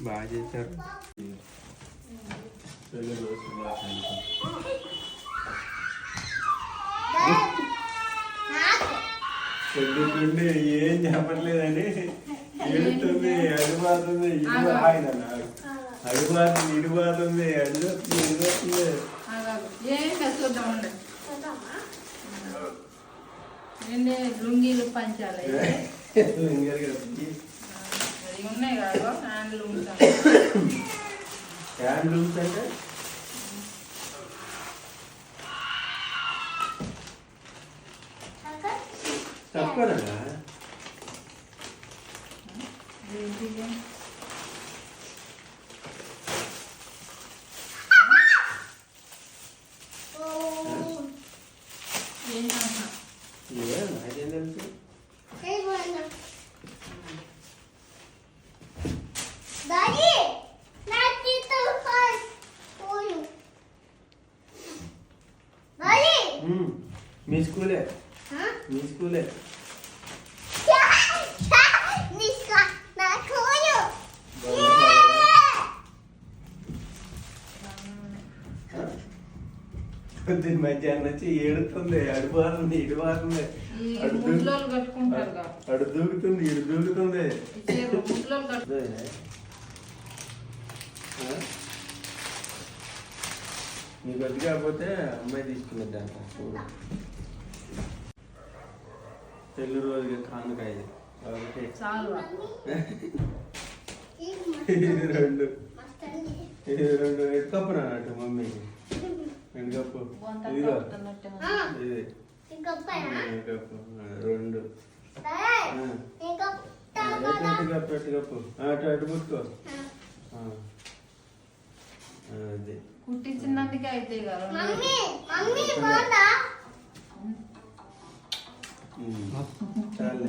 బాగా చేశారు. చెల్లుతుండే ఏం చెప్పట్లేదని ఏడుతుంది, అడిపోతుంది, అడిపోతుంది, ఇడిపోతుంది, అడిపోతుంది. లుంగీలు పంచాలి ఉన్నాయి కదా హ్యాండ్లూమ్స్. హ్యాండ్లూమ్స్ అంటే తక్కువనా? నాకేం తెలుసు. మీ స్కూలే, మీ స్కూలే. పొద్దున్న మధ్యాహ్నం వచ్చి ఏడుతుంది, అడిపోతుంది, ఇడిపోతుంది, అడు దూకుతుంది, ఇడు దూకుతుంది. నీకు వద్దు కాకపోతే అమ్మాయి తీసుకున్నది అంట. తెల్లు రోజుగా కానుకాయ రెండు ఎత్తుకప్పు అన్నట్టు మమ్మీకి. రెండు కప్పు ఇదిగో, ఇది కప్పు రెండు కప్పు, ఎట్టు కప్పు అటు అటు పుట్టుకో. అదే కుట్టించినందుకే అయితే కదా. చాలే.